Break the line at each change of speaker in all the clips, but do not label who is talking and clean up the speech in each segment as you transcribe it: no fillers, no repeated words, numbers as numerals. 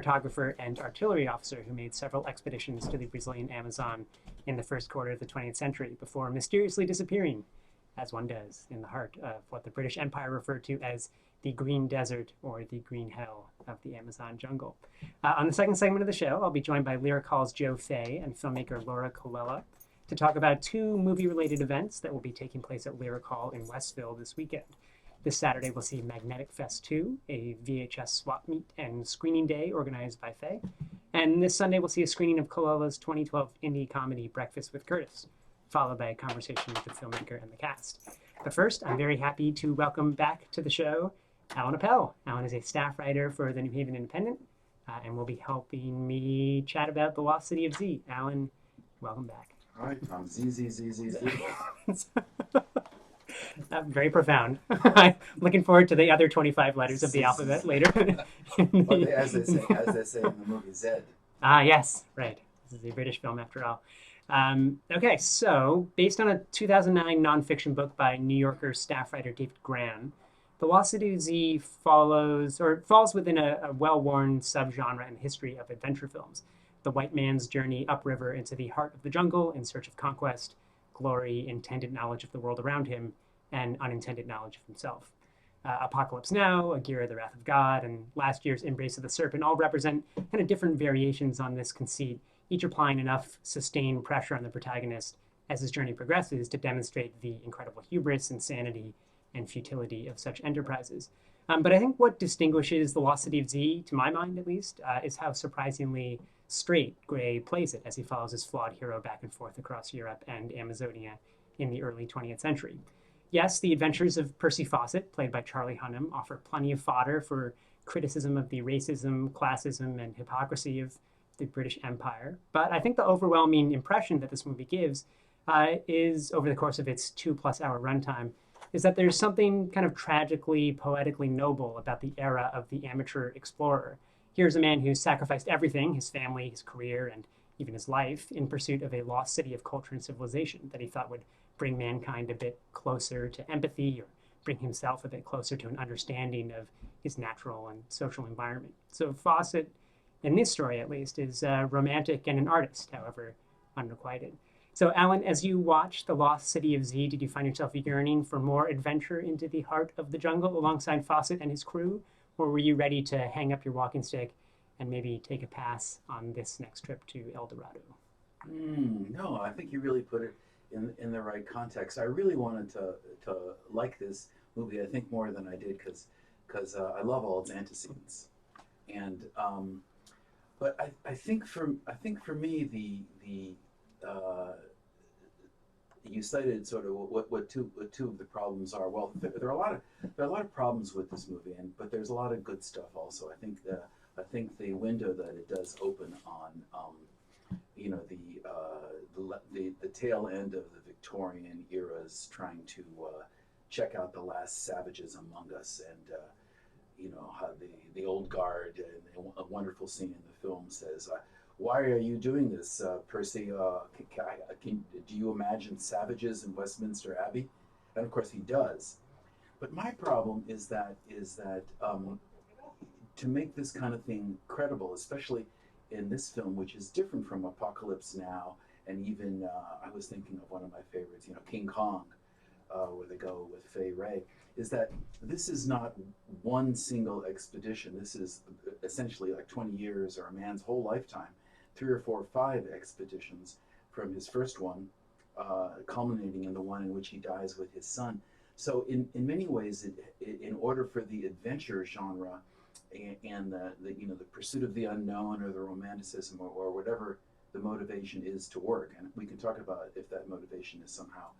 Cartographer and artillery officer who made several expeditions to the Brazilian Amazon in the first quarter of the 20th century before mysteriously disappearing, as one does, in the heart of what the British Empire referred to as the Green Desert or the Green Hell of the Amazon jungle. On the second segment of the show, I'll be joined by Lyric Hall's Joe Fay and filmmaker Laura Colella to talk about two movie-related events that will be taking place at Lyric Hall in Westville this weekend. This Saturday, we'll see Magnetic Fest 2, a VHS swap meet and screening day organized by Faye. And this Sunday, we'll see a screening of Colella's 2012 indie comedy Breakfast with Curtis, followed by a conversation with the filmmaker and the cast. But first, I'm very happy to welcome back to the show Alan Appel. Alan is a staff writer for the New Haven Independent and will be helping me chat about The Lost City of Z. Alan, welcome back.
All right, Tom. Z.
Very profound. I'm looking forward to the other 25 letters of the alphabet later.
As they say in the movie Zed.
Ah, yes, right. This is a British film after all. Okay, so based on a 2009 nonfiction book by New Yorker staff writer David Gran, The Lost City of Z falls within a well-worn subgenre in the history of adventure films. The white man's journey upriver into the heart of the jungle in search of conquest, glory, intended knowledge of the world around him, and unintended knowledge of himself. Apocalypse Now, Agira, the Wrath of God, and last year's Embrace of the Serpent all represent kind of different variations on this conceit, each applying enough sustained pressure on the protagonist as his journey progresses to demonstrate the incredible hubris, insanity, and futility of such enterprises. But I think what distinguishes The Lost City of Z, to my mind at least, is how surprisingly straight Gray plays it as he follows his flawed hero back and forth across Europe and Amazonia in the early 20th century. Yes, the adventures of Percy Fawcett, played by Charlie Hunnam, offer plenty of fodder for criticism of the racism, classism, and hypocrisy of the British Empire. But I think the overwhelming impression that this movie gives is, over the course of its 2+ hour runtime, is that there's something kind of tragically, poetically noble about the era of the amateur explorer. Here's a man who sacrificed everything, his family, his career, and even his life, in pursuit of a lost city of culture and civilization that he thought would bring mankind a bit closer to empathy or bring himself a bit closer to an understanding of his natural and social environment. So Fawcett, in this story at least, is a romantic and an artist, however unrequited. So Alan, as you watched The Lost City of Z, did you find yourself yearning for more adventure into the heart of the jungle alongside Fawcett and his crew? Or were you ready to hang up your walking stick and maybe take a pass on this next trip to El Dorado?
No, I think you really put it in the right context. I really wanted to like this movie, I think, more than I did because I love all its antecedents. And but I think for me the you cited sort of what two of the problems are. Well, there are a lot of problems with this movie, but there's a lot of good stuff also. I think the window that it does open on the tail end of the Victorian era's trying to check out the last savages among us, and how the old guard, and a wonderful scene in the film says, "Why are you doing this, Percy? Do you imagine savages in Westminster Abbey?" And of course he does. But my problem is that to make this kind of thing credible, especially in this film, which is different from Apocalypse Now, and even I was thinking of one of my favorites, King Kong, where they go with Fay Ray, is that this is not one single expedition. This is essentially like 20 years or a man's whole lifetime. 3 or 4 or 5 expeditions from his first one, culminating in the one in which he dies with his son. So in many ways, in order for the adventure genre and the pursuit of the unknown or the romanticism or whatever the motivation is to work, and we can talk about if that motivation is somehow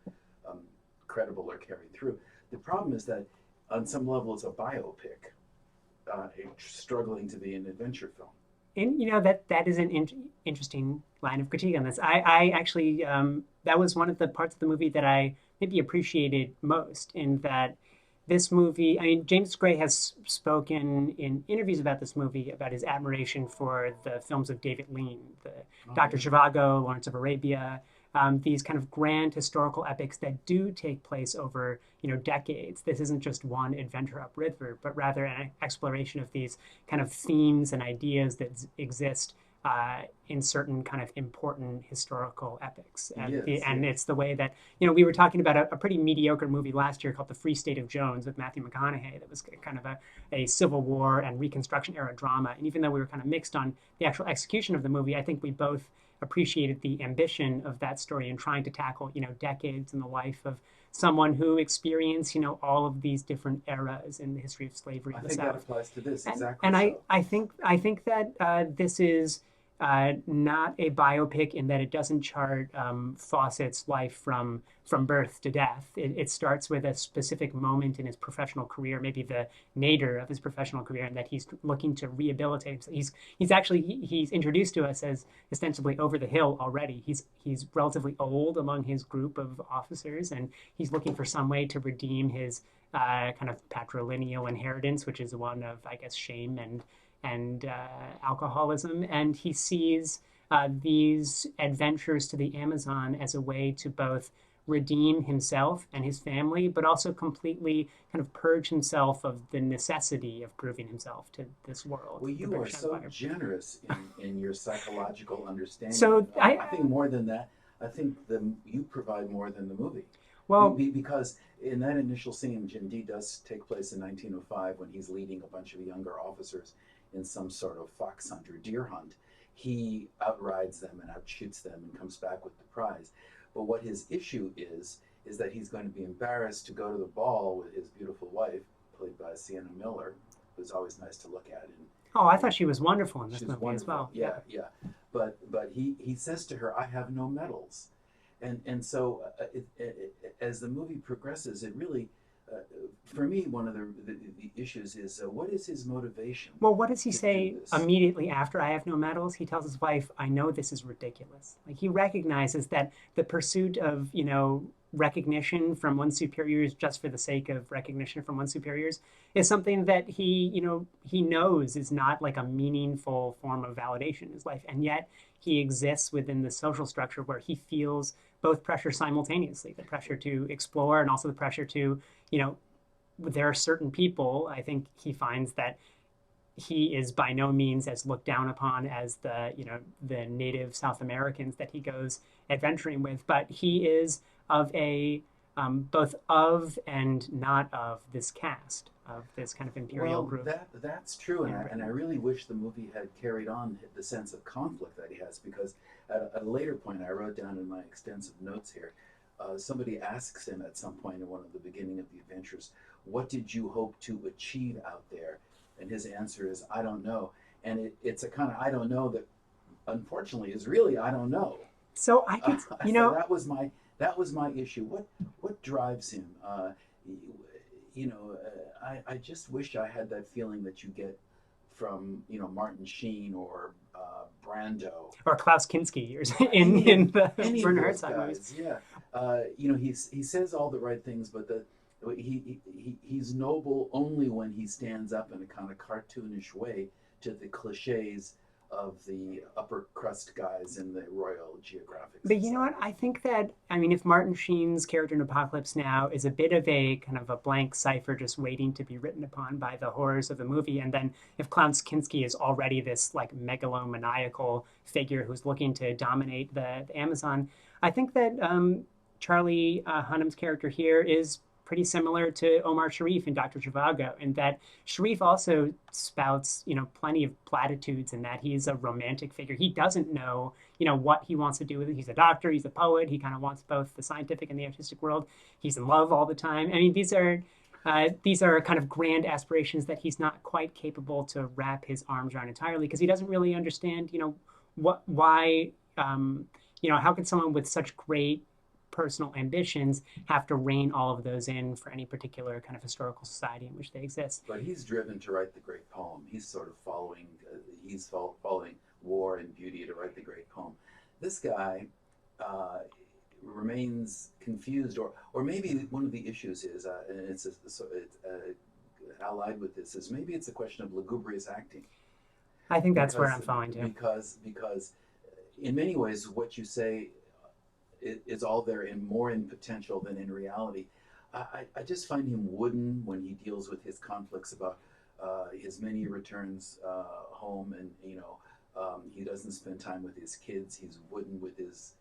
credible or carried through. The problem is that on some level it's a biopic struggling to be an adventure film.
And that is an interesting line of critique on this. I actually that was one of the parts of the movie that I maybe appreciated most, in that this movie, I mean, James Gray has spoken in interviews about this movie about his admiration for the films of David Lean, the Dr. Zhivago, Lawrence of Arabia, these kind of grand historical epics that do take place over, decades. This isn't just one adventure upriver, but rather an exploration of these kind of themes and ideas that exist in certain kind of important historical epics.
Yes,
And
yes.
it's the way that, we were talking about a pretty mediocre movie last year called The Free State of Jones with Matthew McConaughey that was kind of a Civil War and Reconstruction era drama. And even though we were kind of mixed on the actual execution of the movie, I think we both appreciated the ambition of that story and trying to tackle, decades in the life of someone who experienced, all of these different eras in the history of slavery
I
in the
think that
South.
applies to this
And
exactly
and I
so.
I think I think that this is not a biopic in that it doesn't chart Fawcett's life from birth to death. It starts with a specific moment in his professional career, maybe the nadir of his professional career, and that he's looking to rehabilitate himself. He's introduced to us as ostensibly over the hill already. He's relatively old among his group of officers, and he's looking for some way to redeem his kind of patrilineal inheritance, which is one of, I guess, shame and alcoholism. And he sees these adventures to the Amazon as a way to both redeem himself and his family, but also completely kind of purge himself of the necessity of proving himself to this world,
Well,
the
you are
British
so
Empire.
generous in your psychological understanding.
So I,
I think more than that, I think you provide more than the movie.
well,
Because in that initial scene, Jim D does take place in 1905 when he's leading a bunch of younger officers in some sort of fox hunt or deer hunt. He outrides them and outshoots them and comes back with the prize. But what his issue is that he's going to be embarrassed to go to the ball with his beautiful wife, played by Sienna Miller, who's always nice to look at.
oh, I
And
thought she was wonderful in
she
this
was
movie as
wonderful.
well. Yeah.
Yeah, yeah. But he says to her, "I have no medals," and so as the movie progresses, it really, for me, one of the issues is what is his motivation
Well, what does he
to do
say
this?
immediately after I have no medals? He tells his wife, I know this is ridiculous. Like he recognizes that the pursuit of, recognition from one's superiors just for the sake of recognition from one's superiors is something that he knows is not like a meaningful form of validation in his life. And yet he exists within the social structure where he feels both pressure simultaneously, the pressure to explore and also the pressure to, you know, there are certain people, I think he finds that he is by no means as looked down upon as the native South Americans that he goes adventuring with, but he is of a both of and not of this caste of this kind of imperial
Well,
group
that's true,
in
and I
Britain.
really wish the movie had carried on the sense of conflict that he has, because at a later point, I wrote down in my extensive notes here, somebody asks him at some point in one of the beginning of the adventures, "What did you hope to achieve out there?" And his answer is, "I don't know." And it's a kind of "I don't know" that, unfortunately, is really "I don't know."
So I could,
So that was my issue. What drives him? I just wish I had that feeling that you get from Martin Sheen or Brando,
or Klaus Kinski in
any of
the
any of
Werner
those
Herzog movies.
guys. Yeah, he says all the right things, but he's noble only when he stands up in a kind of cartoonish way to the cliches of the upper crust guys in the Royal Geographic
But you know what?
Society.
I think that, I mean, if Martin Sheen's character in Apocalypse Now is a bit of a kind of a blank cipher just waiting to be written upon by the horrors of the movie, and then if Klaus Kinski is already this like megalomaniacal figure who's looking to dominate the Amazon, I think that Charlie Hunnam's character here is pretty similar to Omar Sharif in Dr. Zhivago, in that Sharif also spouts, plenty of platitudes in that he's a romantic figure. He doesn't know, what he wants to do with it. He's a doctor, he's a poet, he kind of wants both the scientific and the artistic world. He's in love all the time. I mean, these are kind of grand aspirations that he's not quite capable to wrap his arms around entirely because he doesn't really understand, why, how can someone with such great personal ambitions have to rein all of those in for any particular kind of historical society in which they exist.
But he's driven to write the great poem. He's sort of following war and beauty to write the great poem. This guy uh, remains confused, or maybe one of the issues is, and it's allied with this, is maybe it's a question of lugubrious acting,
I think that's where
because
I'm falling to.
because in many ways what you say is all there and more in potential than in reality. I just find him wooden when he deals with his conflicts about his many returns home, and he doesn't spend time with his kids. He's wooden with his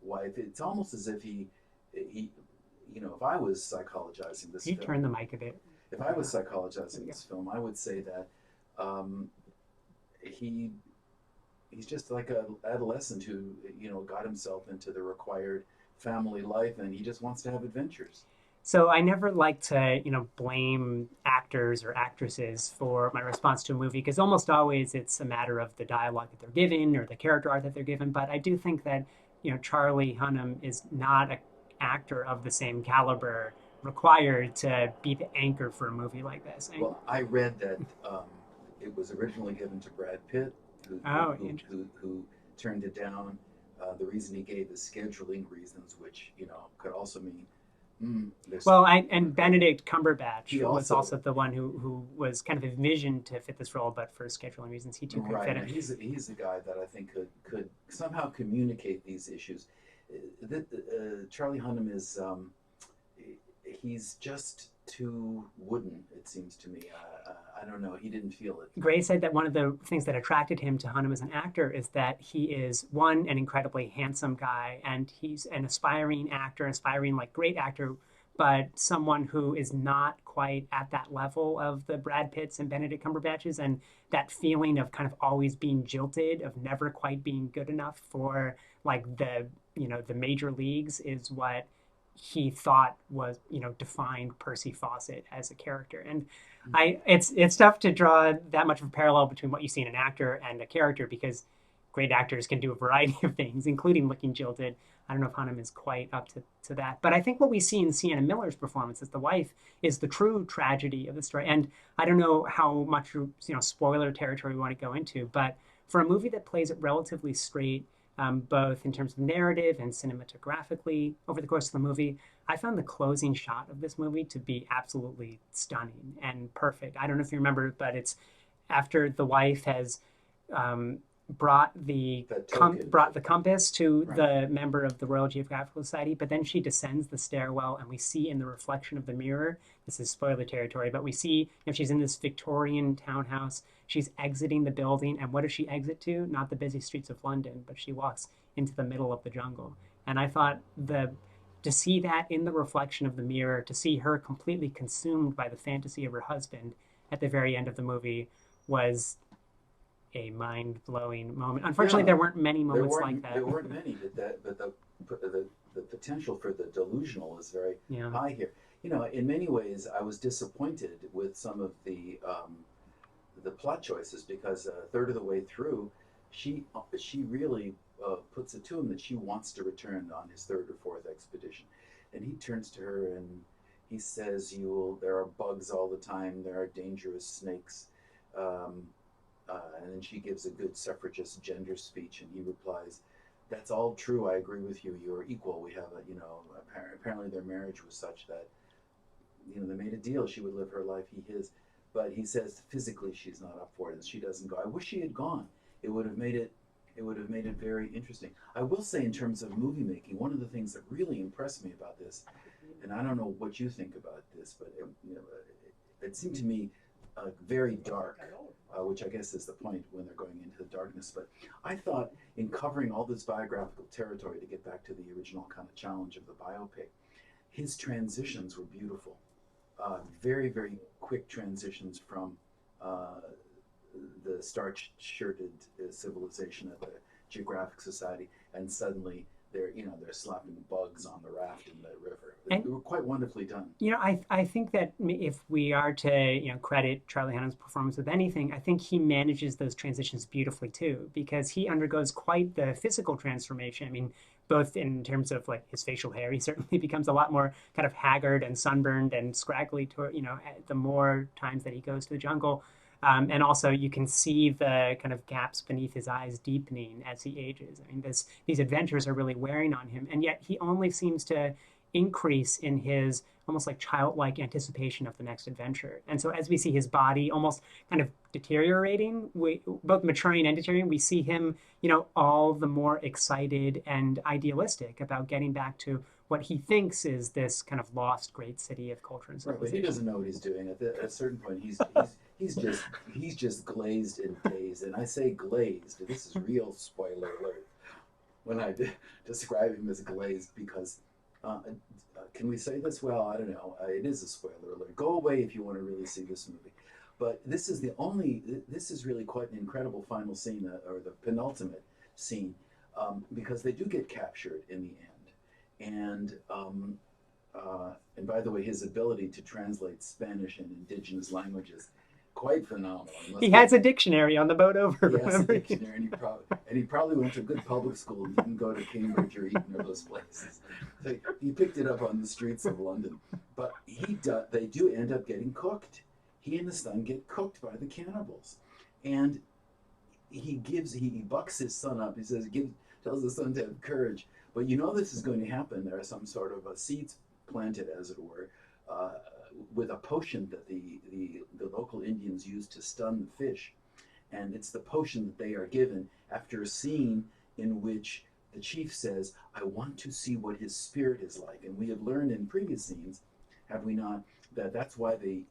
wife. It's almost as if he if I was psychologizing this
You
film,
turn the mic a bit.
if I was psychologizing this film, I would say that he he's just like a adolescent who got himself into the required family life, and he just wants to have adventures.
So I never like to, blame actors or actresses for my response to a movie because almost always it's a matter of the dialogue that they're given or the character arc that they're given. But I do think that, Charlie Hunnam is not an actor of the same caliber required to be the anchor for a movie like this.
Well, I read that it was originally given to Brad Pitt, who
Oh,
who,
interesting.
who, who turned it down. The reason he gave is scheduling reasons, which could also mean there's
Well, and Benedict Cumberbatch
he
was
also
also the one who was kind of envisioned to fit this role, but for scheduling reasons, he too couldn't
right.
fit
Now
it.
he's a guy that I think could somehow communicate these issues. Charlie Hunnam is he's just too wooden. It seems to me. I don't know. He didn't feel it.
Gray said that one of the things that attracted him to Hunnam as an actor is that he is one, an incredibly handsome guy, and he's an aspiring actor, aspiring like great actor, but someone who is not quite at that level of the Brad Pitts and Benedict Cumberbatches, and that feeling of kind of always being jilted, of never quite being good enough for like the major leagues is what he thought was defined Percy Fawcett as a character. And it's tough to draw that much of a parallel between what you see in an actor and a character because great actors can do a variety of things, including looking jilted. I don't know if Hunnam is quite up to that, but I think what we see in Sienna Miller's performance as the wife is the true tragedy of the story. And I don't know how much spoiler territory we want to go into, but for a movie that plays it relatively straight, both in terms of narrative and cinematographically over the course of the movie, I found the closing shot of this movie to be absolutely stunning and perfect. I don't know if you remember, but it's after the wife has um,
That token,
brought the compass to
right?
the member of the Royal Geographical Society, but then she descends the stairwell, and we see in the reflection of the mirror. This is spoiler territory, but we see she's in this Victorian townhouse. She's exiting the building, and what does she exit to? Not the busy streets of London, but she walks into the middle of the jungle. And I thought the to see that in the reflection of the mirror, to see her completely consumed by the fantasy of her husband at the very end of the movie was a mind-blowing moment. Unfortunately,
Yeah,
there weren't many moments like that.
there weren't many, but the potential for the delusional is very
Yeah.
high here. In many ways, I was disappointed with some of the plot choices because a third of the way through, she really puts it to him that she wants to return on his third or fourth expedition, and he turns to her and he says, "You there are bugs all the time. There are dangerous snakes." Um, and then she gives a good suffragist gender speech, and he replies, "That's all true. I agree with you. You're equal. We have apparently their marriage was such that they made a deal. She would live her life, he his." But he says physically she's not up for it, and she doesn't go. I wish she had gone. It would have made it. It would have made it very interesting. I will say, in terms of movie making, one of the things that really impressed me about this, and I don't know what you think about this, but it seemed to me very dark, which I guess is the point when they're going into the darkness. But I thought in covering all this biographical territory to get back to the original kind of challenge of the biopic, his transitions were beautiful. Very, very quick transitions from uh, the starch-shirted civilization of the Geographic Society, and suddenly they're slapping bugs on the raft in the river.
And
They were quite wonderfully done.
I think that if we are to credit Charlie Hunnam's performance with anything, I think he manages those transitions beautifully too, because he undergoes quite the physical transformation. I mean, both in terms of like his facial hair, he certainly becomes a lot more kind of haggard and sunburned and scraggly to the more times that he goes to the jungle. And also, you can see the kind of gaps beneath his eyes deepening as he ages. I mean, these adventures are really wearing on him, and yet he only seems to increase in his almost like childlike anticipation of the next adventure. And so as we see his body almost kind of deteriorating, we both maturing and deteriorating, we see him, all the more excited and idealistic about getting back to what he thinks is this kind of lost great city of culture and
Right, but he
civilization.
doesn't know what he's doing. At a certain point, he's just glazed and dazed. And I say glazed. This is real spoiler alert when describe him as glazed because can we say this? Well, I don't know. It is a spoiler alert. Go away if you want to really see this movie. But this is the only. This is really quite an incredible final scene, or the penultimate scene, because they do get captured in the end, and by the way, his ability to translate Spanish and indigenous languages, quite phenomenal. He
He
must be.
has a dictionary on the boat over,
He has a
remember?
dictionary, and he probably went to a good public school and didn't go to Cambridge or Eton or those places. So he picked it up on the streets of London. But they do end up getting cooked. He and his son get cooked by the cannibals, and he bucks his son up. He tells his son to have courage. But this is going to happen. There are some sort of seeds planted, as it were, uh, with a potion that the local Indians use to stun the fish, and it's the potion that they are given after a scene in which the chief says, "I want to see what his spirit is like." And we have learned in previous scenes, have we not, that that's why they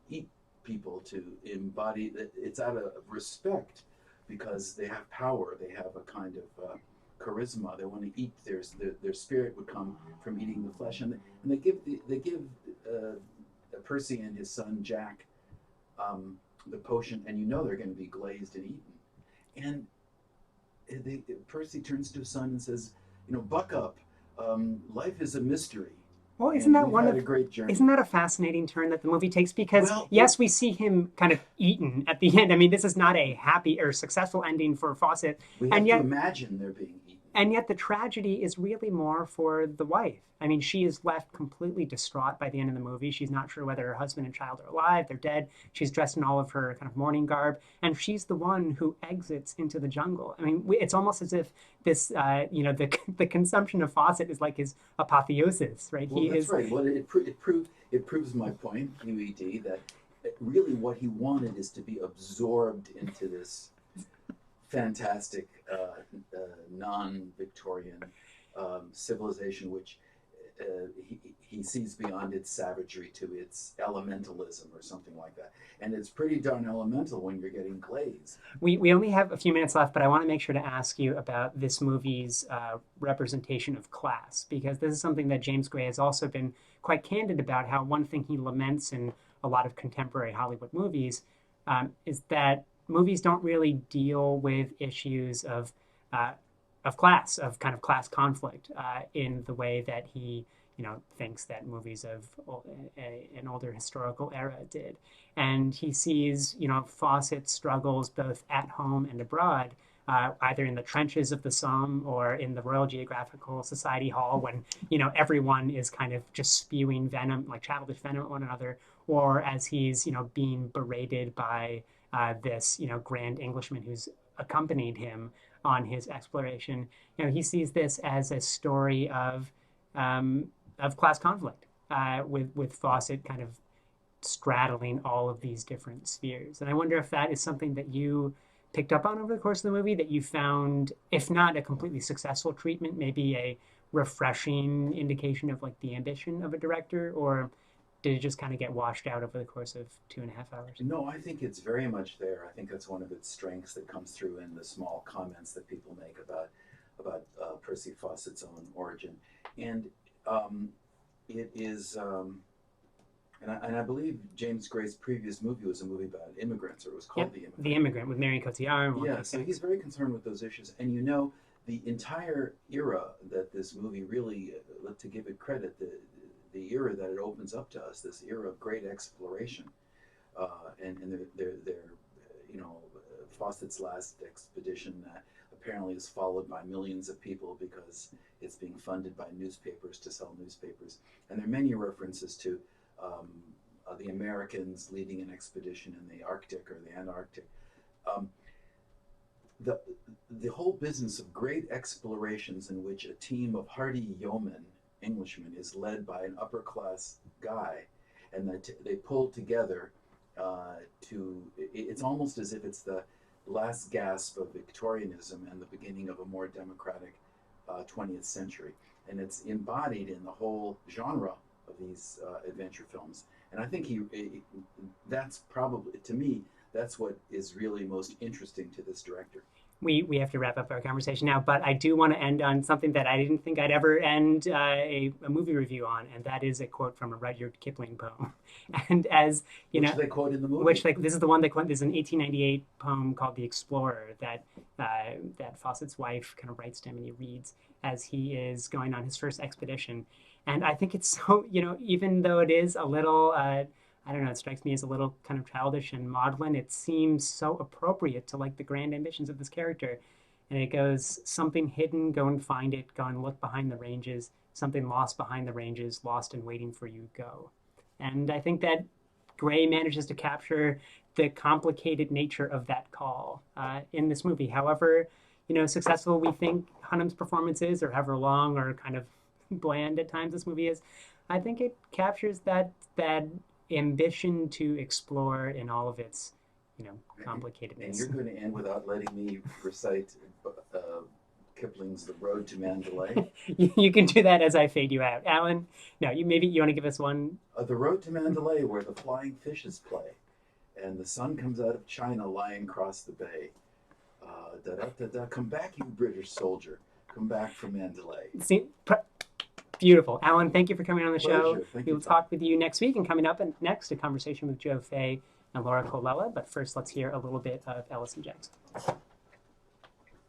eat people, to embody that. It's out of respect because they have power, they have a kind of charisma. They want to eat their spirit would come from eating the flesh, and they give uh, Percy and his son Jack the potion, and they're going to be glazed and eaten. And Percy turns to his son and says, "Buck up. Life is a mystery,
Well,
and we've had a great
isn't
journey."
that a fascinating turn that the movie takes? Because
Well,
yes, we see him kind of eaten at the end. I mean, this is not a happy or successful ending for Fawcett,
we
and
have to
yet
imagine they're being eaten.
the tragedy is really more for the wife. I mean, she is left completely distraught by the end of the movie. She's not sure whether her husband and child are alive, they're dead. She's dressed in all of her kind of mourning garb, and she's the one who exits into the jungle. I mean, it's almost as if this, the consumption of Fawcett is like his apotheosis, right?
Well,
He
that's
is
right. Well, it proves my point, QED, that really what he wanted is to be absorbed into this fantastic non-Victorian civilization, which he sees beyond its savagery to its elementalism or something like that. And it's pretty darn elemental when you're getting glazed.
we only have a few minutes left, but I want to make sure to ask you about this movie's representation of class, because this is something that James Gray has also been quite candid about. How one thing he laments in a lot of contemporary Hollywood movies is that movies don't really deal with issues uh, of class, of kind of class conflict, in the way that he thinks that movies of an older historical era did. And he sees, Fawcett's struggles both at home and abroad, either in the trenches of the Somme or in the Royal Geographical Society Hall, when everyone is kind of just spewing venom, like childish venom at one another, or as he's being berated by this grand Englishman who's accompanied him on his exploration. He sees this as a story of class conflict, with Fawcett kind of straddling all of these different spheres. And I wonder if that is something that you picked up on over the course of the movie, that you found, if not a completely successful treatment, maybe a refreshing indication of like the ambition of a director, or did it just kind of get washed out over the course of 2.5 hours?
No, I think it's very much there. I think that's one of its strengths that comes through in the small comments that people make about Percy Fawcett's own origin, and um, it is. And I believe James Gray's previous movie was a movie about immigrants, or it was called
Yep,
The Immigrant.
The Immigrant with Marion Cotillard and
Yeah,
Joaquin
so
Phoenix.
he's very concerned with those issues. And the entire era that this movie really, to give it credit, the era that it opens up to us, this era of great exploration, and they're Fawcett's last expedition that apparently is followed by millions of people because it's being funded by newspapers to sell newspapers. And there are many references to um, the Americans leading an expedition in the Arctic or the Antarctic. Um, the whole business of great explorations in which a team of hardy yeomen Englishman is led by an upper class guy, and that they pull together it's almost as if it's the last gasp of Victorianism and the beginning of a more democratic 20th century. And it's embodied in the whole genre of these adventure films. And I think that's probably, to me, that's what is really most interesting to this director.
We have to wrap up our conversation now, but I do want to end on something that I didn't think I'd ever end a movie review on, and that is a quote from a Rudyard Kipling poem. And as you
Which
know,
they quote in the movie.
which this is the one they quote. This is an 1898 poem called "The Explorer" that Fawcett's wife kind of writes to him, and he reads as he is going on his first expedition. And I think it's so, even though it is a little. I don't know, it strikes me as a little kind of childish and maudlin. It seems so appropriate to like the grand ambitions of this character. And it goes, something hidden, go and find it, go and look behind the ranges, something lost behind the ranges, lost and waiting for you, go. And I think that Gray manages to capture the complicated nature of that call in this movie. However, successful we think Hunnam's performance is, or however long or kind of bland at times this movie is, I think it captures that ambition to explore in all of its, complicatedness.
And you're going to end without letting me recite Kipling's "The Road to Mandalay."
You can do that as I fade you out, Alan. No, you want to give us one.
The Road to Mandalay, where the flying fishes play, and the sun comes out of China, lying across the bay. Da da da da. Come back, you British soldier. Come back from Mandalay.
See, beautiful. Alan, thank you for coming on the show.
Thank
We
you,
will
Tom.
talk with you next week, and coming up next, a conversation with Joe Fay and Laura Colella. But first, let's hear a little bit of Ellis and Jackson.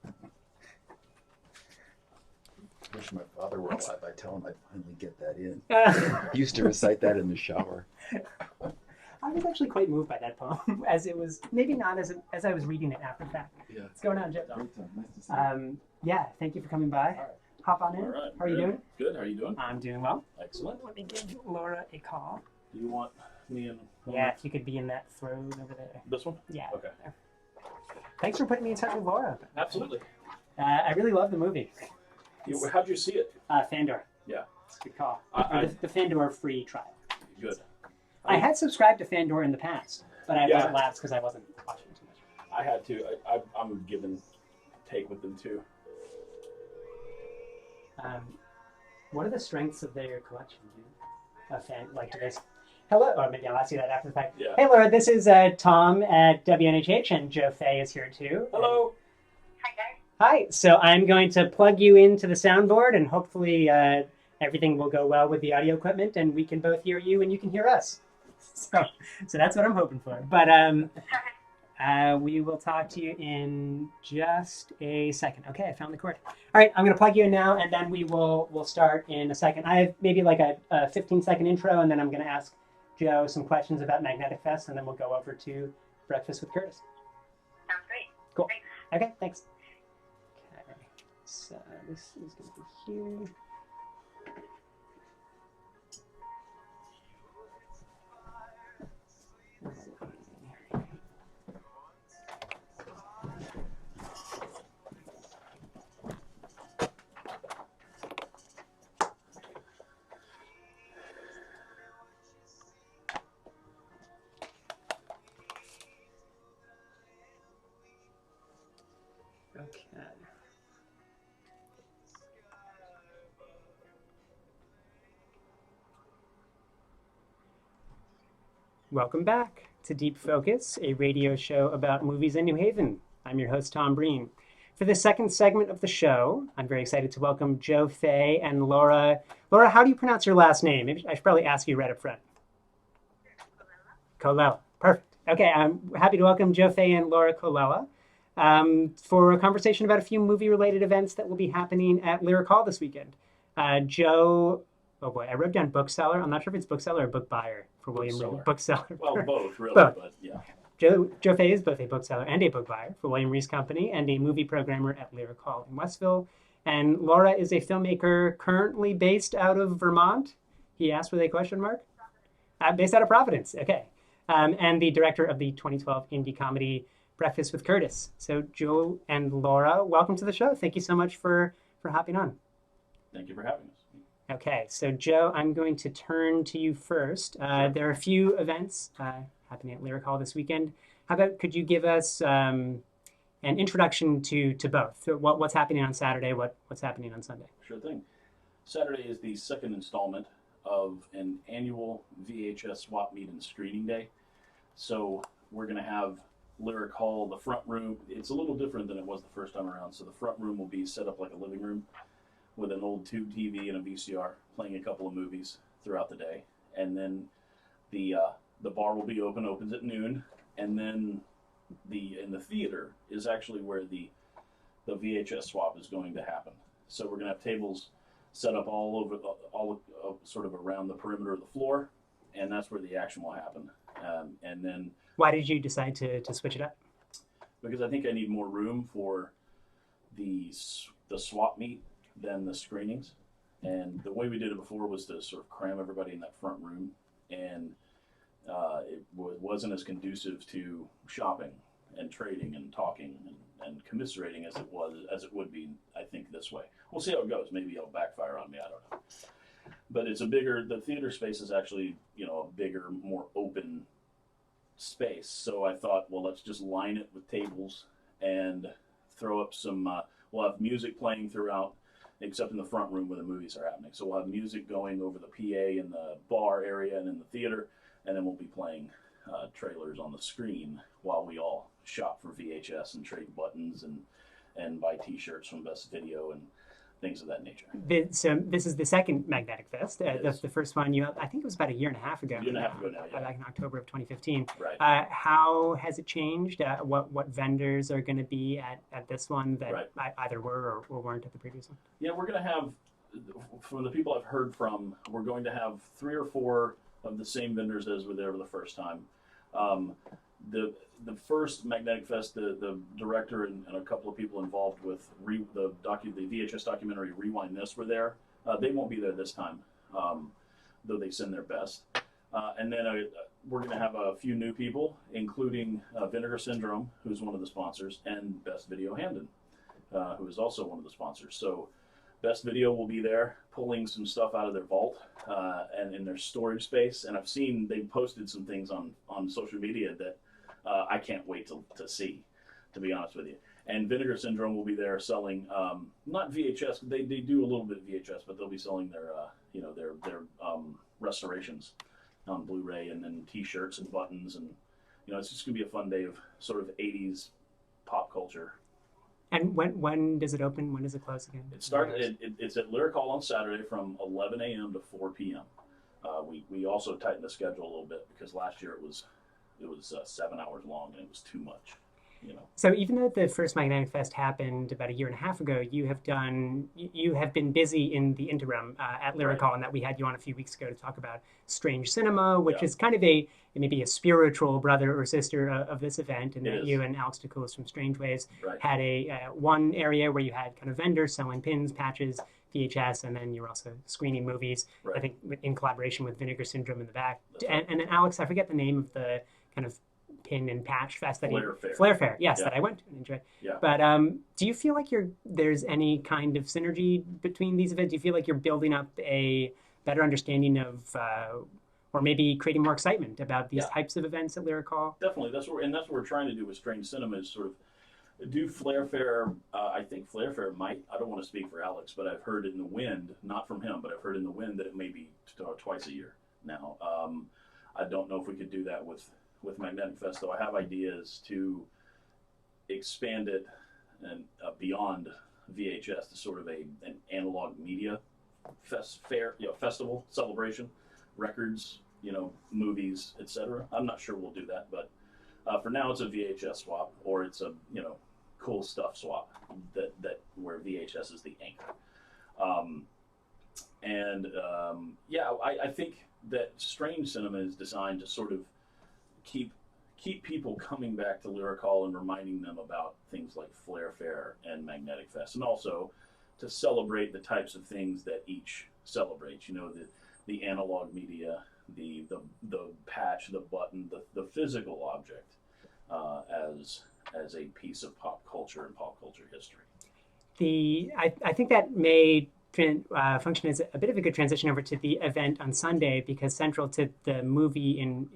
I wish my father were alive. I tell him I'd finally get that in. I used to recite that in the shower.
I was actually quite moved by that poem, as it was, maybe not as I was reading it after the fact.
Yeah.
What's going on, Joe?
Great time. Nice to see you.
Yeah, thank you for coming by.
All right.
Hop on in.
All right.
How are you doing?
Good. How are you doing?
I'm doing well.
Excellent.
Let me give Laura a call.
Do you want me in?
Yeah, if you could be in that throne over there.
This one?
Yeah.
Okay.
There. Thanks for putting me in touch with Laura.
Absolutely.
I really love the movie.
How'd you see it?
Fandor.
Yeah.
Good call.
I-
The Fandor free trial.
Good.
I had subscribed to Fandor in the past, but I
Yeah.
let it lapse because I wasn't watching too much.
I had to. I'm a give and take with them too.
What are the strengths of their collection? Do they? Hello, or maybe I'll ask you that after the fact.
Yeah.
Hey, Laura, this is Tom at WNHH, and Joe Fay is here too.
Hello.
Hi, guys.
Hi. So I'm going to plug you into the soundboard, and hopefully everything will go well with the audio equipment, and we can both hear you, and you can hear us. So that's what I'm hoping for. But we will talk to you in just a second. Okay, I found the cord. All right, I'm going to plug you in now, and then we'll start in a second. I have maybe like a 15-second intro, and then I'm going to ask Joe some questions about Magnetic Fest, and then we'll go over to Breakfast with Curtis.
Sounds great.
Cool.
Thanks.
Okay, thanks. Okay, so this is going to be here. Okay. Welcome back to Deep Focus, a radio show about movies in New Haven. I'm your host, Tom Breen. For the second segment of the show, I'm very excited to welcome Joe Fay and Laura. Laura, how do you pronounce your last name? Maybe I should probably ask you right up front. Colella. Perfect. Okay, I'm happy to welcome Joe Fay and Laura Colella for a conversation about a few movie-related events that will be happening at Lyric Hall this weekend. Joe, oh boy, I wrote down bookseller. I'm not sure if it's bookseller or book buyer for William Reed. Bookseller.
Well, both really,
Both.
but yeah.
Joe Fay is both a bookseller and a book buyer for William Reed's company and a movie programmer at Lyric Hall in Westville. And Laura is a filmmaker currently based out of Vermont. He asked with a question mark? Based out of Providence. Okay. And the director of the 2012 indie comedy Breakfast with Curtis. So Joe and Laura, welcome to the show. Thank you so much for hopping on.
Thank you for having us.
Okay, so Joe, I'm going to turn to you first.
Sure.
There are a few events happening at Lyric Hall this weekend. How about could you give us an introduction to both? So what's happening on Saturday? What's happening on Sunday?
Sure thing. Saturday is the second installment of an annual VHS swap meet and screening day. So we're going to have Lyric Hall, the front room. It's a little different than it was the first time around. So the front room will be set up like a living room with an old tube TV and a VCR, playing a couple of movies throughout the day, and then the bar will be open, opens at noon, and then in the theater is actually where the VHS swap is going to happen. So we're going to have tables set up all over, all sort of around the perimeter of the floor, and that's where the action will happen. And then
Why did you decide to switch it up?
because I think I need more room for the swap meet than the screenings. And the way we did it before was to sort of cram everybody in that front room, and wasn't as conducive to shopping and trading and talking and commiserating as it would be. I think this way. We'll see how it goes. Maybe it'll backfire on me. I don't know. But it's the theater space is actually a bigger, more open space. So I thought, well, let's just line it with tables and throw up some. We'll have music playing throughout, except in the front room where the movies are happening. So we'll have music going over the PA in the bar area and in the theater, and then we'll be playing trailers on the screen while we all shop for VHS and trade buttons and buy T-shirts from Best Video and things of that nature.
So this is the second Magnetic Fest.
It is.
The first one I think it was about a year and a half ago.
A year and a half ago now, yeah.
Back in October of 2015.
Right.
How has it changed? What vendors are going to be at this one that
Right.
either were or weren't at the previous one?
Yeah, we're going to have, from the people I've heard from, we're going to have 3 or 4 of the same vendors as were there the first time. The first Magnetic Fest, the director and a couple of people involved with the VHS documentary Rewind This were there. They won't be there this time, though they send their best. And then we're going to have a few new people, including Vinegar Syndrome, who's one of the sponsors, and Best Video Hamden, who is also one of the sponsors. So Best Video will be there pulling some stuff out of their vault and in their storage space. And I've seen they posted some things on social media that I can't wait to see, to be honest with you. And Vinegar Syndrome will be there selling not VHS. They do a little bit of VHS, but they'll be selling their restorations on Blu-ray, and then T-shirts and buttons, and it's just gonna be a fun day of sort of 80s pop culture.
And when does it open? When does it close again?
It's at Lyric Hall on Saturday from 11 a.m. to 4 p.m. We also tightened the schedule a little bit because last year it was 7 hours long and it was too much.
So even though the first Magnetic Fest happened about a year and a half ago, you have been busy in the interim at Lyric Hall, and that we had you on a few weeks ago to talk about Strange Cinema, which is kind of maybe a spiritual brother or sister of this event, and that you and Alex DeCoulis from Strange Ways had a one area where you had kind of vendors selling pins, patches, VHS, and then you were also screening movies, I think in collaboration with Vinegar Syndrome in the back. And then Alex, I forget the name of the kind of pin and patch fest that Flair Fair, yes, that I went to and enjoyed.
Yeah.
But do you feel like there's any kind of synergy between these events? Do you feel like you're building up a better understanding of, or maybe creating more excitement about these types of events at Lyric Hall?
Definitely, that's what we're trying to do with Strange Cinema is sort of do Flair Fair. I think Flair Fair might. I don't want to speak for Alex, but I've heard in the wind, not from him, but I've heard in the wind that it may be twice a year now. I don't know if we could do that with Magnetic Fest, though. I have ideas to expand it and beyond VHS to sort of an analog media festival celebration, records, movies, etc. I'm not sure we'll do that, but for now it's a VHS swap, or it's a cool stuff swap that where VHS is the anchor. I think that Strange Cinema is designed to sort of keep people coming back to Lyric Hall and reminding them about things like Flair Fair and Magnetic Fest, and also to celebrate the types of things that each celebrates. The analog media, the patch, the button, the physical object as a piece of pop culture and pop culture history.
I think that may function as a bit of a good transition over to the event on Sunday, because central to the movie in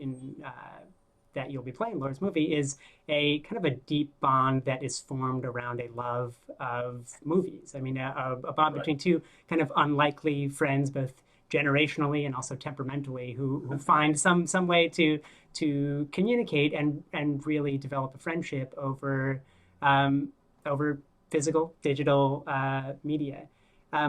that you'll be playing, Laura's movie, is a kind of a deep bond that is formed around a love of movies. I mean, a bond
Right.
between two kind of unlikely friends, both generationally and also temperamentally, who find some way to communicate and really develop a friendship over physical digital media. I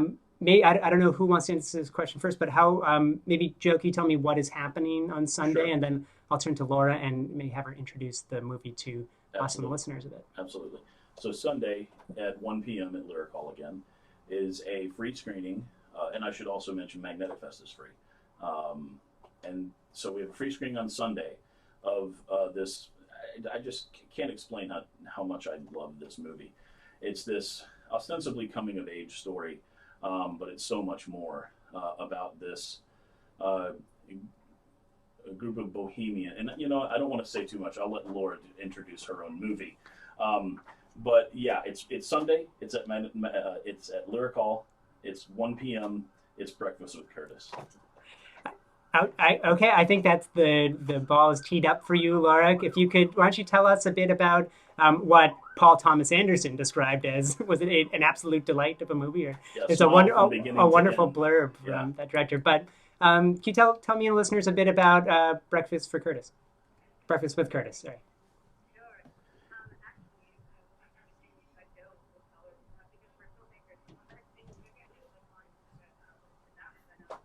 don't know who wants to answer this question first, but how maybe Joe, can you tell me what is happening on Sunday,
Sure.
and then I'll turn to Laura and may have her introduce the movie to us and the
Absolutely.
listeners a bit.
Absolutely. So Sunday at 1 p.m. at Lyric Hall again is a free screening, and I should also mention Magnetic Fest is free. And so we have a free screening on Sunday of this. I just can't explain how much I love this movie. It's this ostensibly coming of age story, but it's so much more about this uh, a group of bohemian. And I don't want to say too much. I'll let Laura introduce her own movie. Um, but yeah, it's Sunday. It's at Lyric Hall. It's 1 p.m. It's Breakfast with Curtis.
Okay, I think that's the ball is teed up for you, Laura. If you could, why don't you tell us a bit about what Paul Thomas Anderson described as was it an absolute delight of a movie, or
Yeah,
it's
smile from beginning
a
to
wonderful
end.
blurb
Yeah.
from that director. But can you tell me and listeners a bit about Breakfast for Curtis? Breakfast with Curtis. Sorry.
Sure. Actually, I know the color because for filmmakers, I think maybe I do a little line that I know.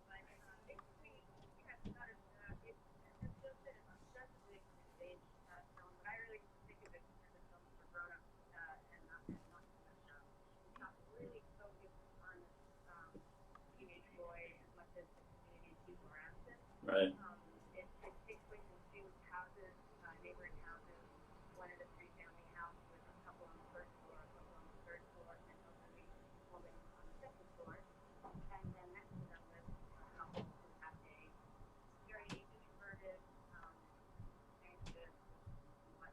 But basically, yeah, it's not it's just that it's ostensibly a stage film, but I really think of it as a film for grown-ups and not too much. It's not really focused on teenage boy as much as the community people around him.
Right.
It takes place in two houses, neighboring houses. One is a three-family house with a couple on the first floor, a couple on the third floor, and an elderly woman on the second floor. And then next to them lives a couple who have a very introverted, anxious, what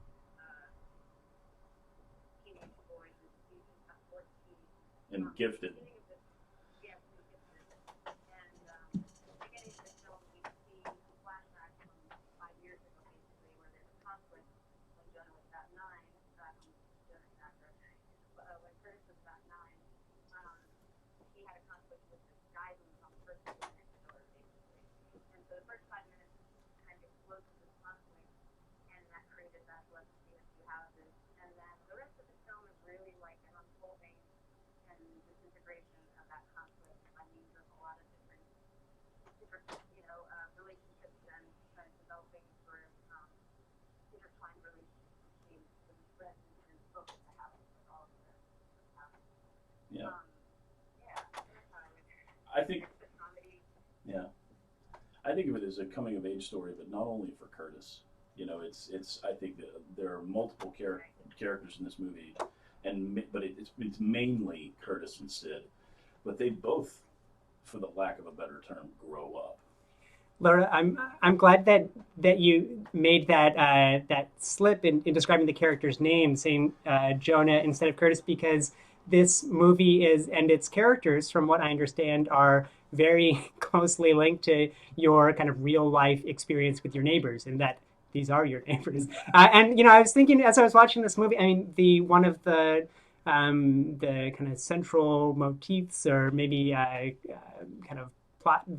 teenage boy who's a 14.
And gifted.
Beginning of this, yeah, really gifted. And beginning of the film, we see flashbacks from 5 years ago, basically, where there's a conflict when Jonah was about 9. Jonah's actor. When Curtis was about 9, he had a conflict with this guy who was on the first floor next door, basically. And so the first 5 minutes kind of exploded this conflict, and that created that love between the two houses. And then the rest of the film is really like an unfolding and disintegration of that conflict by means of a lot of different relationships and developing sort of intertwined relationships between the residents and folks at the house, like all of the houses.
Yeah.
Yeah, that's how I would.
I think.
The comedy.
Yeah. I think of it as a coming of age story, but not only for Curtis. It's. I think that there are multiple characters in this movie, but it's mainly Curtis and Sid, but they both, for the lack of a better term, grow up.
Laura, I'm glad that you made that slip in describing the character's name, saying Jonah instead of Curtis, because this movie is and its characters, from what I understand, are very closely linked to your kind of real life experience with your neighbors, and that these are your neighbors. And I was thinking as I was watching this movie, I mean, the one of the kind of central motifs, or maybe kind of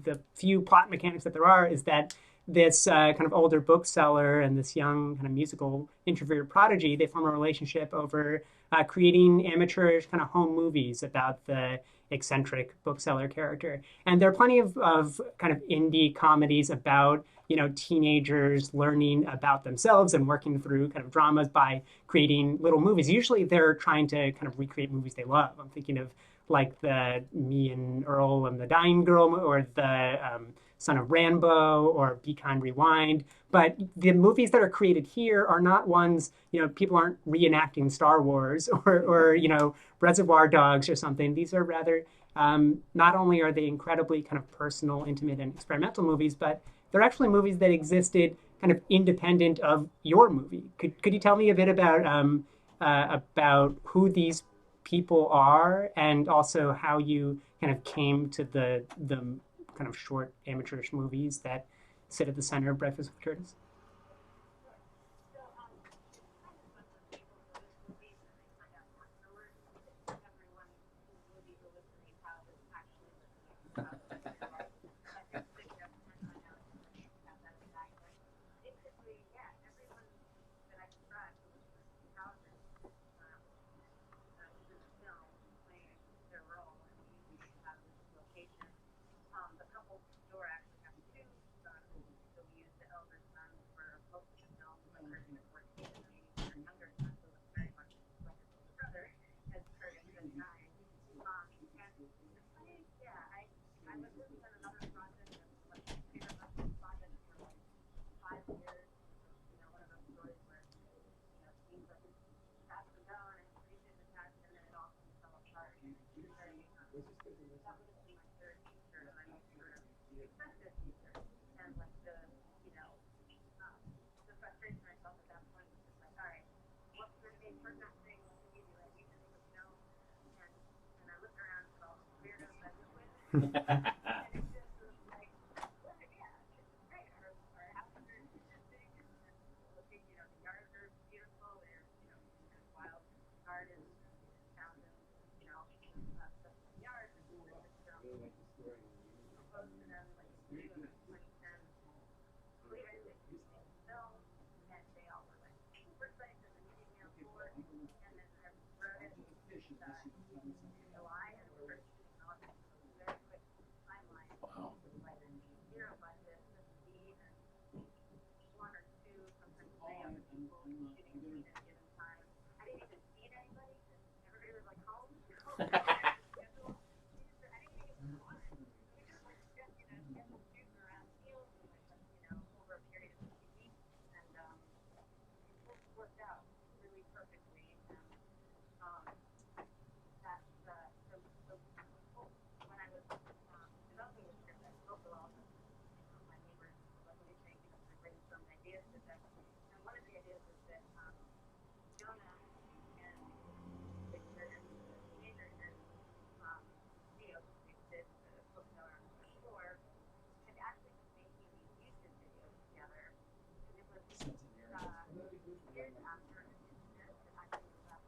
the few plot mechanics that there are, is that this kind of older bookseller and this young kind of musical introverted prodigy, they form a relationship over creating amateurish kind of home movies about the eccentric bookseller character. And there are plenty of kind of indie comedies about teenagers learning about themselves and working through kind of dramas by creating little movies. Usually they're trying to kind of recreate movies they love. I'm thinking of like the Me and Earl and the Dying Girl, or the Son of Rambo, or Be Kind Rewind. But the movies that are created here are not ones, people aren't reenacting Star Wars or Reservoir Dogs or something. These are rather, not only are they incredibly kind of personal, intimate, and experimental movies, but they're actually movies that existed kind of independent of your movie. Could you tell me a bit about who these people are, and also how you kind of came to the kind of short amateurish movies that sit at the center of Breakfast with Curtis?
So, it's kind of fun for people who listen to movies and they find out afterwards that everyone whose movie they're listening to is actually listening to how the movie was. I think that you have to find out have that exactly. Basically, yeah, everyone that I described who was listening to houses is in the film playing their role, and we usually have this location. The couple door actually have two sons, so we use the elder son for most of the film. But Curtis is 14, and we use their younger son, who looks very much like his older brother, as Curtis at 9. And the funny, yeah, I was working on another project that was like my favorite project for like 5 years. One of those stories where it seems like it's fast and going and everything is fast, and then it all fell apart. Very, that would have been my third teacher, and my most sort of expensive teacher. And like the frustration I felt at that point was just like, all right, what can I make for nothing? What can you do? I need to make a film. And I looked around at all the weirdos I was with, and it just was like, well, yeah, this is great. Our houses are interesting, and looking, the yards are beautiful. There's, wild gardens and fountains, stuff in the yards. And so this proposed to them like in June of 2010. I believe I did film, and they all were like super excited and then meeting me on board. And then I wrote it in July, and we started shooting in August. So it was a very quick timeline.
Wow.
Like zero budget, just me and one or two, sometimes three other people shooting a scene at a given time. I didn't even feed anybody because everybody was like home. Schedule. I didn't even get to water. So we just like scheduled shooting around meals and over a period of 2 weeks, and it just worked out really perfectly. And that's so when I was developing the script, I spoke with all the my neighbors, luckily saying, to brainstorm ideas with them. And one of the ideas was that Jonah and Victor and the teenager and Theo, the bookseller on the first floor, had actually been making these YouTube videos together. And it was years after an incident that actually left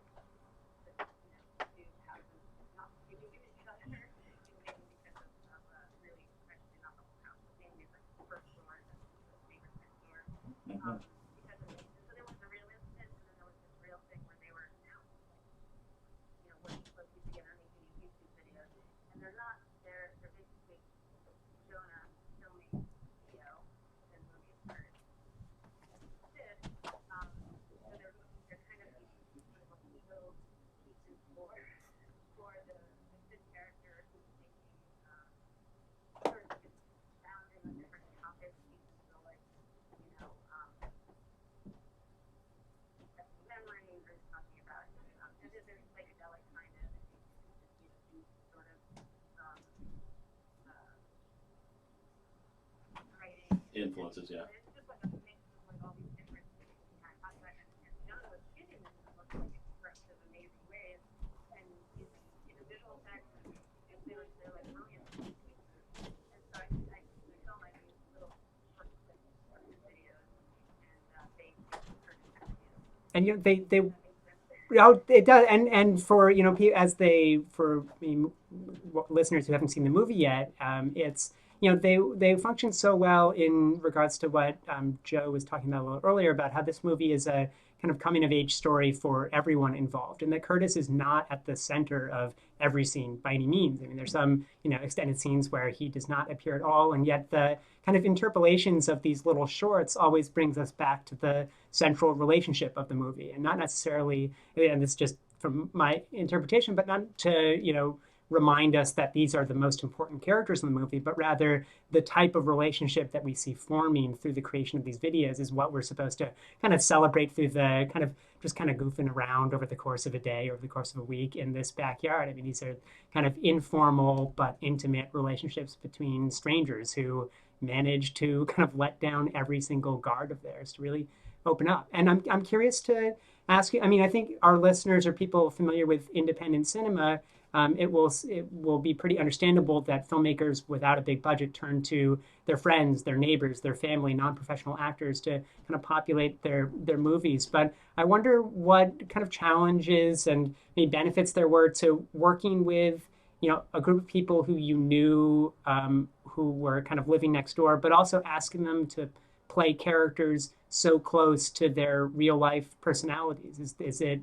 the two houses not speaking to each other, mainly because of really, actually not the whole house, but mainly like the first floor and the neighbors next door. Because of these. And so there was a real incident, and then there was this real thing where they were now, working closely together, making these YouTube videos. And they're basically Jonah filming Theo, and the movie started. Did. So they're kind of these sort of ego pieces for the Sid character who's making sort of expounding on different topics. So like, memory, or talking about there's psychedelic kind of these sort of writing
Influences, yeah.
It's just like a mix of like all these different things we kind of talked about, and Jonah was shooting this in the most like expressive, amazing ways, and using visual effects, and they're like brilliant. And so I film my these little short clips of his videos, and they turn into videos.
And they
That makes sense.
oh, it does, and for as for listeners who haven't seen the movie yet, it's they function so well in regards to what Joe was talking about a little earlier about how this movie is a kind of coming of age story for everyone involved, and that Curtis is not at the center of every scene by any means. I mean, there's some extended scenes where he does not appear at all, and yet the kind of interpolations of these little shorts always brings us back to the central relationship of the movie, and not necessarily, and this is just from my interpretation, but not to remind us that these are the most important characters in the movie, but rather the type of relationship that we see forming through the creation of these videos is what we're supposed to kind of celebrate through the kind of just kind of goofing around over the course of a day, over the course of a week in this backyard. I mean, these are kind of informal but intimate relationships between strangers who manage to kind of let down every single guard of theirs to really open up. And I'm curious to ask you. I mean, I think our listeners are people familiar with independent cinema. It will be pretty understandable that filmmakers without a big budget turn to their friends, their neighbors, their family, non-professional actors to kind of populate their movies. But I wonder what kind of challenges and maybe benefits there were to working with a group of people who you knew, who were kind of living next door, but also asking them to play characters so close to their real life personalities. Is it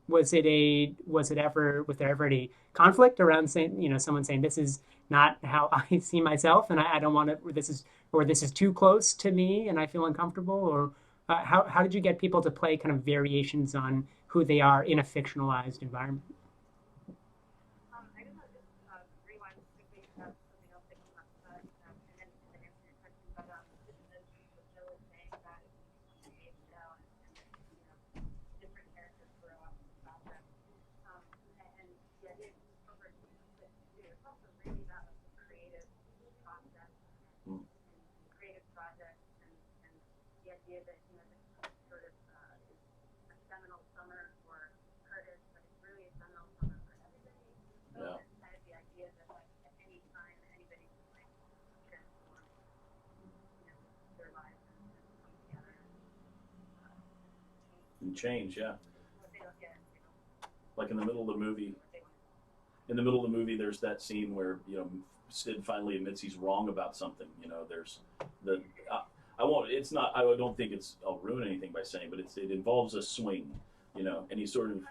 was there ever any conflict around saying, someone saying this is not how I see myself, and I don't want to, this is too close to me, and I feel uncomfortable, or how did you get people to play kind of variations on who they are in a fictionalized environment?
I guess I'll just rewind quickly about something else that came up, and then answer your question. But just as what Joe was saying about it being a show and different characters grow up in the process. And the idea of over but too, it's also really about the creative process
Mm.
and creative projects and the idea that this sort of is a seminal summer for Curtis, but it's really a seminal summer for everybody. So
Yeah.
it's kind of the idea that like at any time anybody can like transform their lives and come together
And change, yeah.
what they don't get,
Like in the middle of the movie,
what they want.
there's that scene where Sid finally admits he's wrong about something. There's the I won't. It's not. I don't think I'll ruin anything by saying, but it involves a swing. And he sort of.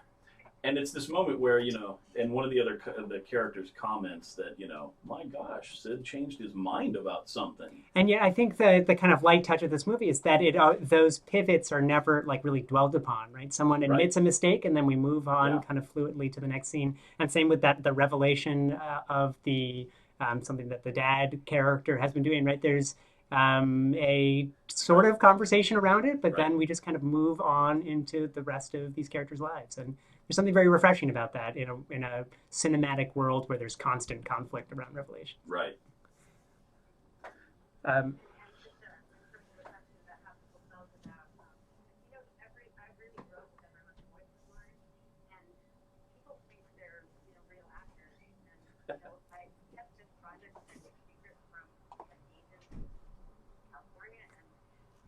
And it's this moment where and one of the characters comments that my gosh, Sid changed his mind about something.
And yeah, I think the kind of light touch of this movie is that those pivots are never like really dwelled upon, right? Someone
Right.
admits a mistake, and then we move on
Yeah.
kind of fluidly to the next scene. And same with the revelation of the something that the dad character has been doing, right? There's a sort of conversation around it, but
Right.
then we just kind of move on into the rest of these characters' lives. And there's something very refreshing about that in a cinematic world where there's constant conflict around revelation.
Right.
Um,
And just in terms of the question about how people felt about, I really wrote with everyone's voices line, and people think they're, real actors, and, I kept this project as a secret from an agent in California, and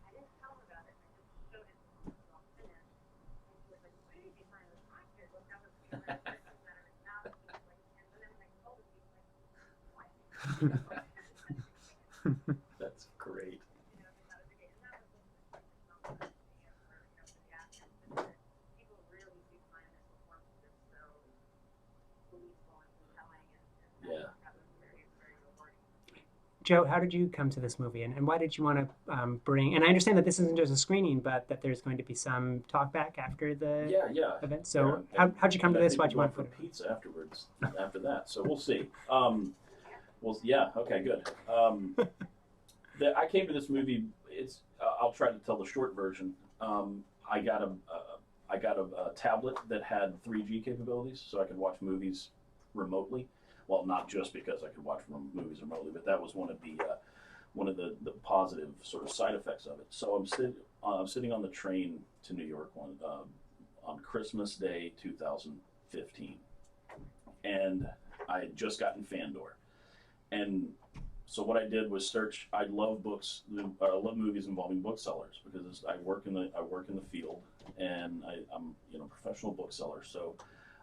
I didn't tell him about it, I just showed it to him when it was all finished, and he was like, where did you find those actors? Look, that was the person that are now, and he was like, and then when I told him, he was like, what?
That's great.
That was okay. And that was the for the actors, that people really do find their performances so believable and compelling, and
Yeah.
that was very, very rewarding.
Joe, how did you come to this movie, and why did you want to bring? And I understand that this isn't just a screening, but that there's going to be some talk back after the
Yeah.
event. So
Yeah.
how'd you come
And
to
I
this?
think
Why'd you
we're
want to
going
put
for
it?
pizza afterwards? After that, so we'll see. Well, yeah. Okay, good. I came to this movie. I'll try to tell the short version. I got a tablet that had 3G capabilities, so I could watch movies remotely. Well, not just because I could watch movies remotely, but that was one of the positive sort of side effects of it. So I'm sitting on the train to New York on Christmas Day 2015, and I had just gotten Fandor, and so what I did was search. I love books. I love movies involving booksellers because I work in the field, and I'm a professional bookseller. So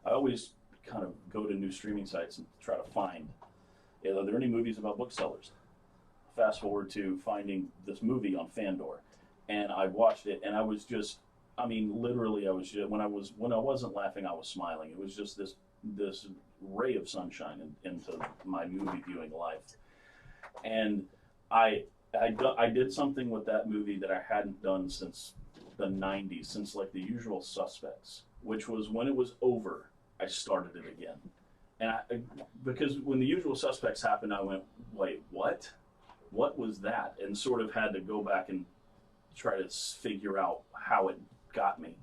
I always kind of go to new streaming sites and try to find, are there any movies about booksellers? Fast forward to finding this movie on Fandor, and I watched it, and I was just, literally, I was just, when I wasn't laughing, I was smiling. It was just this ray of sunshine into my movie viewing life. And I did something with that movie that I hadn't done since the 90s, since like The Usual Suspects, which was when it was over, I started it again. And because when The Usual Suspects happened, I went, wait, what? What was that? And sort of had to go back and try to figure out how it got me.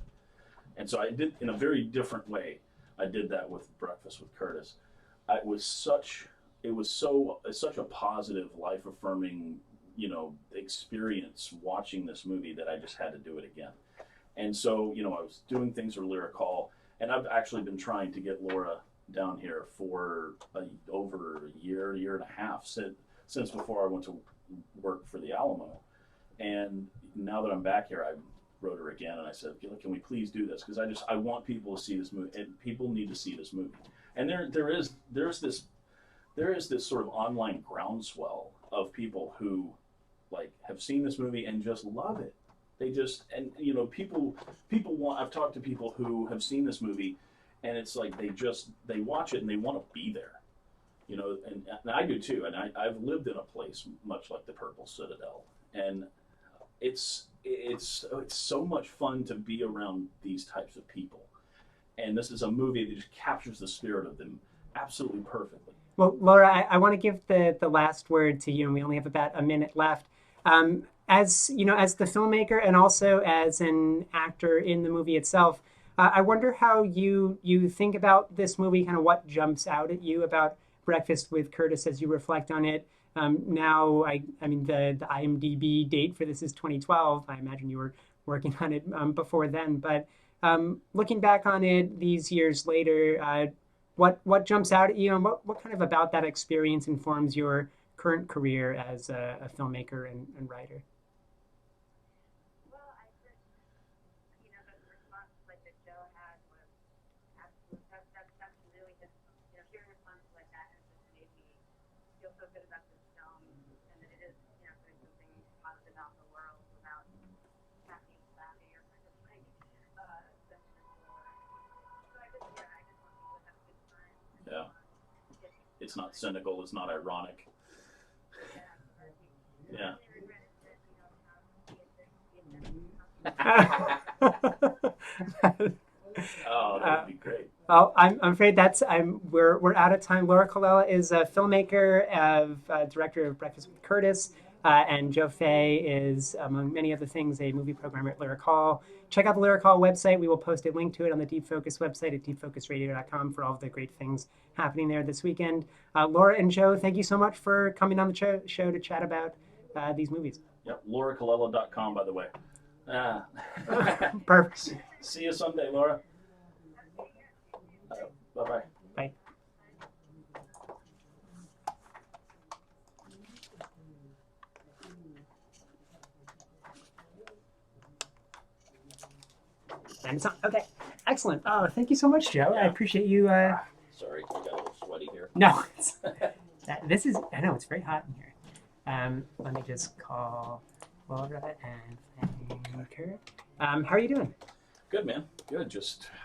And so I did, in a very different way, I did that with Breakfast with Curtis. It was such a positive, life affirming, experience watching this movie that I just had to do it again. And so, I was doing things for Lyric Hall, and I've actually been trying to get Laura down here for over a year and a half since before I went to work for the Alamo. And now that I'm back here, I wrote her again and I said, can we please do this? Because I want people to see this movie, and people need to see this movie. And there's this sort of online groundswell of people who like have seen this movie and just love it. They just, and people want, I've talked to people who have seen this movie, and it's like they watch it and they want to be there, and I do too. And I've lived in a place much like the Purple Citadel, and it's so much fun to be around these types of people. And this is a movie that just captures the spirit of them absolutely perfectly.
Well, Laura, I want to give the last word to you, and we only have about a minute left. As the filmmaker and also as an actor in the movie itself, I wonder how you think about this movie, kind of what jumps out at you about Breakfast with Curtis as you reflect on it. Now, I mean, the IMDb date for this is 2012. I imagine you were working on it before then. But looking back on it these years later, what jumps out at you, and what kind of about that experience informs your current career as a filmmaker and writer?
Well, I think, the response like that Joe had was absolute. That's really just, hearing responses like that has just made me feel so good about this film, and that it is, doing something positive out in the world without happy, laughing, or kind of like sentimental. So I just want people to have a good time.
Yeah. It's not cynical. It's not ironic. Yeah. Oh, that would be great.
Well, I'm afraid we're out of time. Laura Colella is a filmmaker, director of Breakfast with Curtis, and Joe Fay is, among many other things, a movie programmer at Lyric Hall. Check out the Lyric Hall website. We will post a link to it on the Deep Focus website at deepfocusradio.com for all of the great things happening there this weekend. Laura and Joe, thank you so much for coming on the show to chat about these movies.
Yep, lauracolella.com, by the way.
Perfect.
See you someday, Laura. Bye-bye.
Bye. And it's on. Okay, excellent. Oh, thank you so much, Joe. I appreciate you.
Sorry, I got a little sweaty here.
No, this is. I know it's very hot in here. Let me just call Laura and thank her. How are you doing?
Good, man. Good.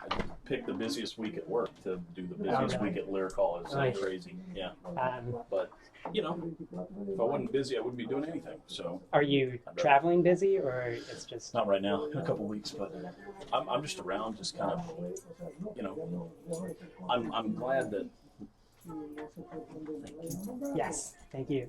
I picked the busiest week at work to do the busiest week at Lyric Hall. It's
Nice.
crazy. Yeah. But, if I wasn't busy, I wouldn't be doing anything. So
Are you traveling busy, or it's just?
not right now, in a couple weeks, but I'm just around, just kind of, I'm glad that.
Yes, thank you.